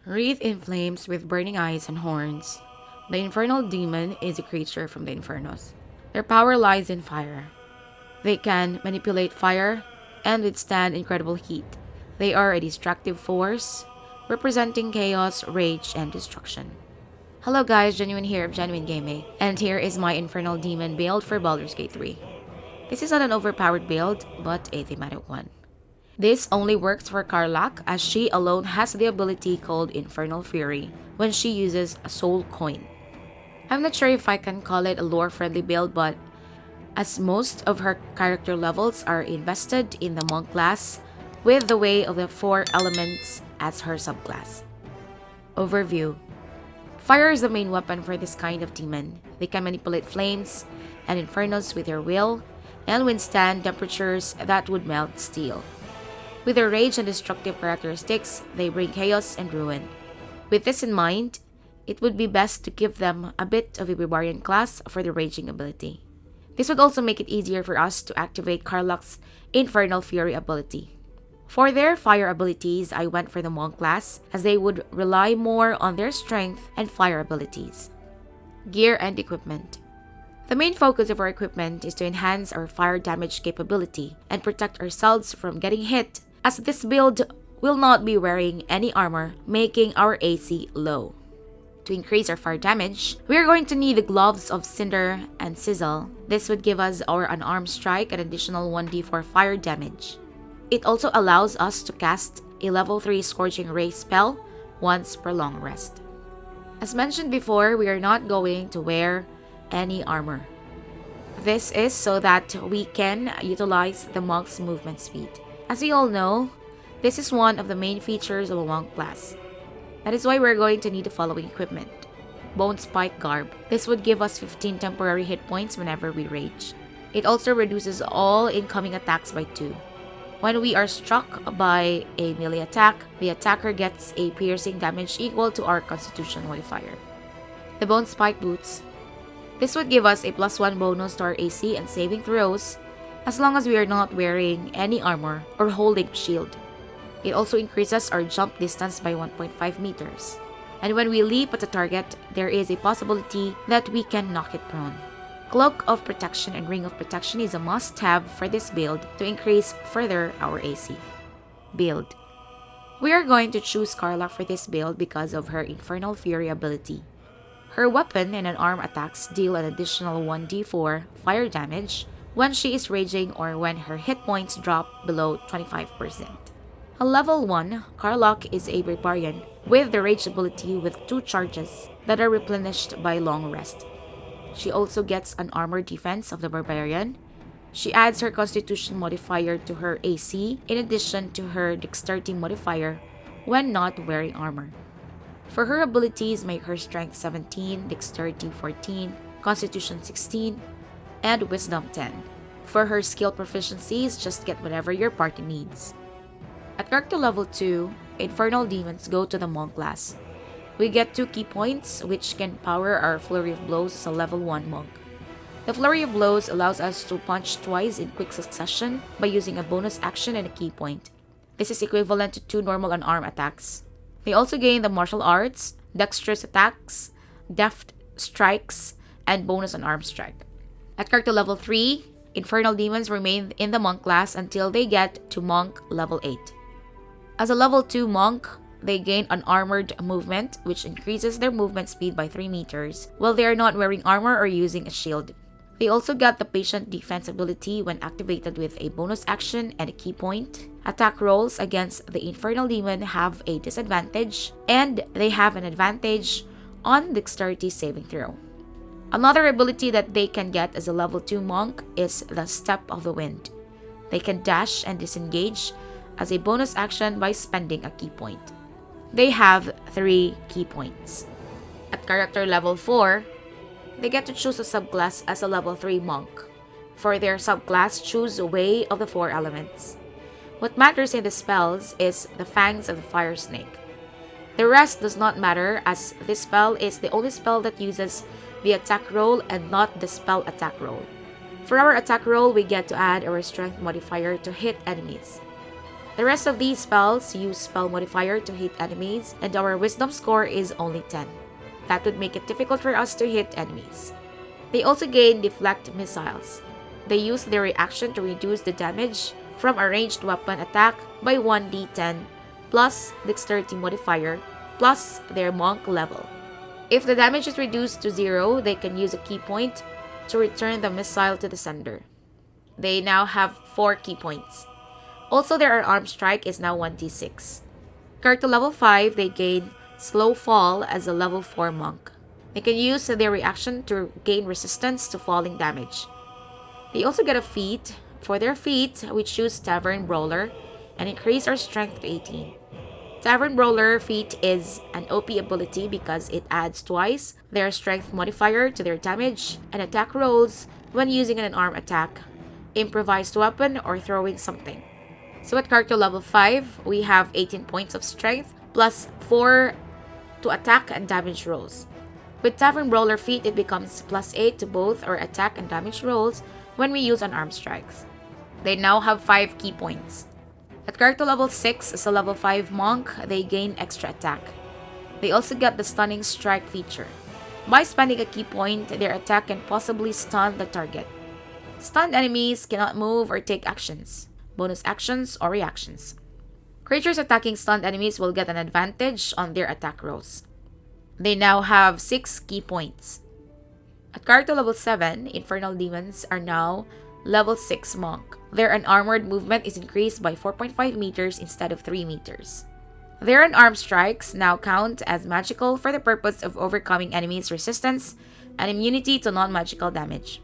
Wreathed in flames with burning eyes and horns, the Infernal Demon is a creature from the Infernos. Their power lies in fire. They can manipulate fire and withstand incredible heat. They are a destructive force, representing chaos, rage, and destruction. Hello guys, Genuine here of Genuine Gaming, and here is my Infernal Demon build for Baldur's Gate 3. This is not an overpowered build, but a thematic one. This only works for Karlach, as she alone has the ability called Infernal Fury when she uses a soul coin. I'm not sure if I can call it a lore-friendly build, but as most of her character levels are invested in the monk class, with the way of the four elements as her subclass. Overview. Fire is the main weapon for this kind of demon. They can manipulate flames and infernos with their will, and withstand temperatures that would melt steel. With their rage and destructive characteristics, they bring chaos and ruin. With this in mind, it would be best to give them a bit of a barbarian class for the raging ability. This would also make it easier for us to activate Karlach's Infernal Fury ability. For their fire abilities, I went for the monk class, as they would rely more on their strength and fire abilities. Gear and equipment. The main focus of our equipment is to enhance our fire damage capability and protect ourselves from getting hit, as this build will not be wearing any armor, making our AC low. To increase our fire damage, we are going to need the Gloves of Cinder and Sizzle. This would give us our unarmed strike an additional 1d4 fire damage. It also allows us to cast a level 3 Scorching Ray spell once per long rest. As mentioned before, we are not going to wear any armor. This is so that we can utilize the monk's movement speed. As we all know, this is one of the main features of a monk class. That is why we're going to need the following equipment. Bone Spike Garb. This would give us 15 temporary hit points whenever we rage. It also reduces all incoming attacks by 2. When we are struck by a melee attack, the attacker gets a piercing damage equal to our Constitution modifier. The Bone Spike Boots. This would give us a +1 bonus to our AC and saving throws, as long as we are not wearing any armor or holding a shield. It also increases our jump distance by 1.5 meters. And when we leap at a target, there is a possibility that we can knock it prone. Cloak of Protection and Ring of Protection is a must-have for this build to increase further our AC. Build. We are going to choose Karlach for this build because of her Infernal Fury ability. Her weapon and unarmed attacks deal an additional 1d4 fire damage when she is raging or when her hit points drop below 25%. A level 1, Karlach is a barbarian with the rage ability with 2 charges that are replenished by long rest. She also gets an armor defense of the barbarian. She adds her constitution modifier to her AC in addition to her dexterity modifier when not wearing armor. For her abilities, make her strength 17, dexterity 14, constitution 16, and wisdom 10. For her skill proficiencies, just get whatever your party needs. At character level 2, Infernal Demons go to the monk class. We get 2 key points, which can power our Flurry of Blows as a level 1 monk. The Flurry of Blows allows us to punch twice in quick succession by using a bonus action and a key point. This is equivalent to 2 normal unarmed attacks. They also gain the Martial Arts, Dexterous Attacks, Deft Strikes, and bonus unarmed strike. At character level 3, Infernal Demons remain in the monk class until they get to monk level 8. As a level 2 monk, they gain unarmored movement, which increases their movement speed by 3 meters, while they are not wearing armor or using a shield. They also get the Patient Defense ability when activated with a bonus action and a key point. Attack rolls against the Infernal Demon have a disadvantage, and they have an advantage on dexterity saving throw. Another ability that they can get as a level 2 monk is the Step of the Wind. They can dash and disengage as a bonus action by spending a key point. They have 3 key points. At character level 4, they get to choose a subclass as a level 3 monk. For their subclass, choose a Way of the 4 Elements. What matters in the spells is the Fangs of the Fire Snake. The rest does not matter, as this spell is the only spell that uses the attack roll and not the spell attack roll. For our attack roll, we get to add our strength modifier to hit enemies. The rest of these spells use spell modifier to hit enemies, and our wisdom score is only 10. That would make it difficult for us to hit enemies. They also gain deflect missiles. They use their reaction to reduce the damage from a ranged weapon attack by 1d10 plus dexterity modifier plus their monk level. If the damage is reduced to 0, they can use a key point to return the missile to the sender. They now have 4 key points. Also, their unarmed strike is now 1d6. Character level 5, they gain slow fall as a level 4 monk. They can use their reaction to gain resistance to falling damage. They also get a feat. For their feat, we choose Tavern Brawler and increase our strength to 18. Tavern Brawler feat is an OP ability because it adds twice their strength modifier to their damage and attack rolls when using an unarmed attack, improvised weapon, or throwing something. So at character level 5, we have 18 points of strength plus 4 to attack and damage rolls. With Tavern Brawler feat, it becomes plus 8 to both our attack and damage rolls when we use unarmed strikes. They now have 5 key points. At character level 6, as a level 5 monk, they gain extra attack. They also get the stunning strike feature. By spending a key point, their attack can possibly stun the target. Stunned enemies cannot move or take actions, bonus actions, or reactions. Creatures attacking stunned enemies will get an advantage on their attack rolls. They now have 6 key points. At character level 7, Infernal Demons are now level 6 monk. Their unarmored movement is increased by 4.5 meters instead of 3 meters. Their unarmed strikes now count as magical for the purpose of overcoming enemies' resistance and immunity to non-magical damage.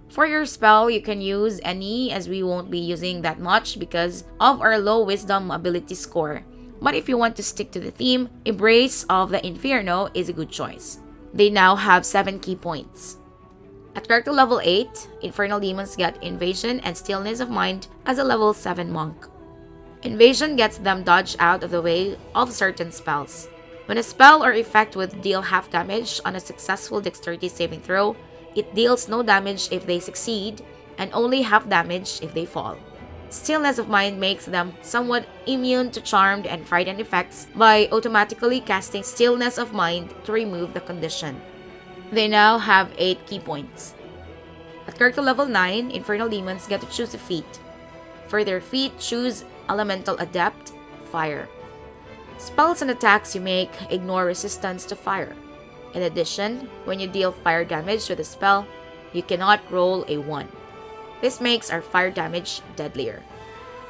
For your spell, you can use any, as we won't be using that much because of our low wisdom ability score. But if you want to stick to the theme, Embrace of the Inferno is a good choice. They now have 7 key points. At character level 8, Infernal Demons get Invasion and Stillness of Mind as a level 7 monk. Invasion gets them dodged out of the way of certain spells. When a spell or effect would deal half damage on a successful dexterity saving throw, it deals no damage if they succeed and only half damage if they fall. Stillness of Mind makes them somewhat immune to charmed and frightened effects by automatically casting Stillness of Mind to remove the condition. They now have 8 key points. At character level 9, Infernal Demons get to choose a feat. For their feat, choose Elemental Adept, Fire. Spells and attacks you make ignore resistance to fire. In addition, when you deal fire damage with a spell, you cannot roll a 1. This makes our fire damage deadlier.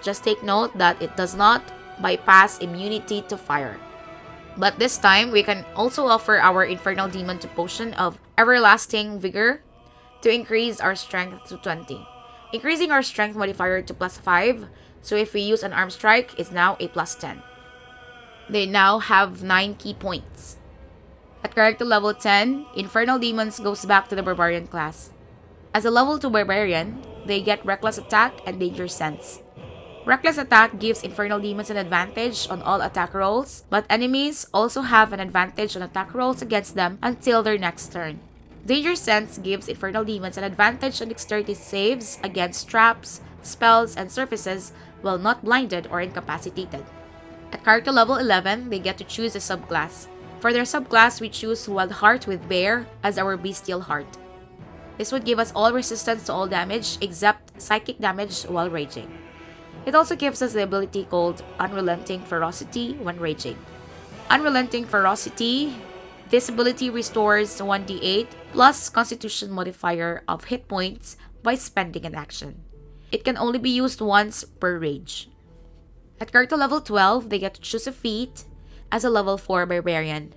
Just take note that it does not bypass immunity to fire. But this time, we can also offer our Infernal Demon to Potion of Everlasting Vigor to increase our strength to 20. Increasing our strength modifier to plus 5, so if we use an arm strike, it's now a plus 10. They now have 9 key points. At character level 10, Infernal Demons goes back to the Barbarian class. As a level 2 Barbarian, they get Reckless Attack and Danger Sense. Reckless Attack gives Infernal Demons an advantage on all attack rolls, but enemies also have an advantage on attack rolls against them until their next turn. Danger Sense gives Infernal Demons an advantage on dexterity saves against traps, spells, and surfaces while not blinded or incapacitated. At character level 11, they get to choose a subclass. For their subclass, we choose Wild Heart with Bear as our Bestial Heart. This would give us all resistance to all damage except psychic damage while raging. It also gives us the ability called Unrelenting Ferocity when raging. Unrelenting Ferocity, this ability restores 1d8 plus Constitution modifier of hit points by spending an action. It can only be used once per rage. At character level 12, they get to choose a feat as a level 4 Barbarian.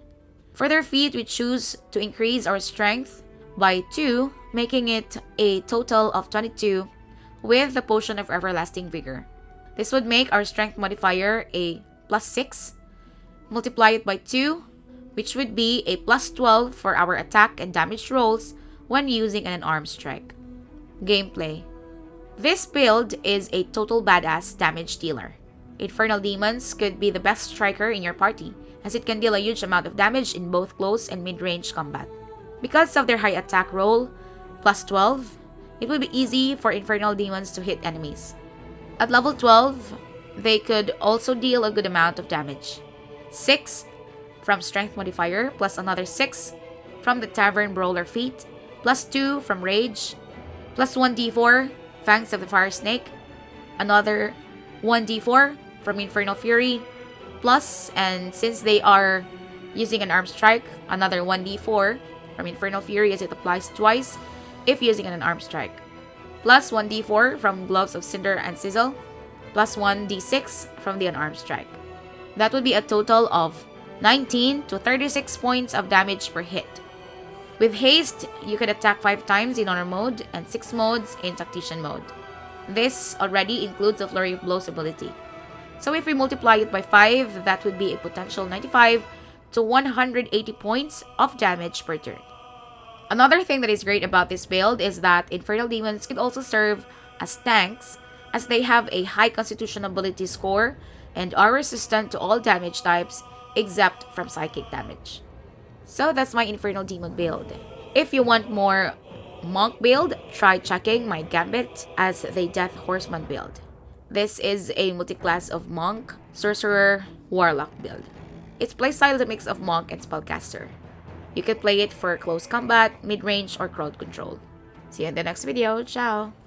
For their feat, we choose to increase our strength by 2, making it a total of 22 with the Potion of Everlasting Vigor. This would make our strength modifier a plus 6, multiply it by 2, which would be a plus 12 for our attack and damage rolls when using an arm strike. Gameplay. This build is a total badass damage dealer. Infernal Demons could be the best striker in your party, as it can deal a huge amount of damage in both close and mid-range combat. Because of their high attack roll, plus 12, it will be easy for Infernal Demons to hit enemies. At level 12, they could also deal a good amount of damage. 6 from Strength modifier, plus another 6 from the Tavern Brawler feat, plus 2 from Rage, plus 1d4 Fangs of the Fire Snake, another 1d4 from Infernal Fury, plus, and since they are using an arm strike, another 1d4 from Infernal Fury as it applies twice if using an arm strike, plus 1d4 from Gloves of Cinder and Sizzle, plus 1d6 from the unarmed strike. That would be a total of 19 to 36 points of damage per hit. With haste, you could attack 5 times in honor mode and 6 modes in tactician mode. This already includes the Flurry of Blows ability. So if we multiply it by 5, that would be a potential 95 to 180 points of damage per turn. Another thing that is great about this build is that Infernal Demons could also serve as tanks, as they have a high constitution ability score and are resistant to all damage types except from psychic damage. So that's my Infernal Demon build. If you want more Monk build, try checking my Gambit as the Death Horseman build. This is a multi-class of Monk, Sorcerer, Warlock build. Its playstyle is a mix of Monk and Spellcaster. You can play it for close combat, mid-range, or crowd control. See you in the next video. Ciao!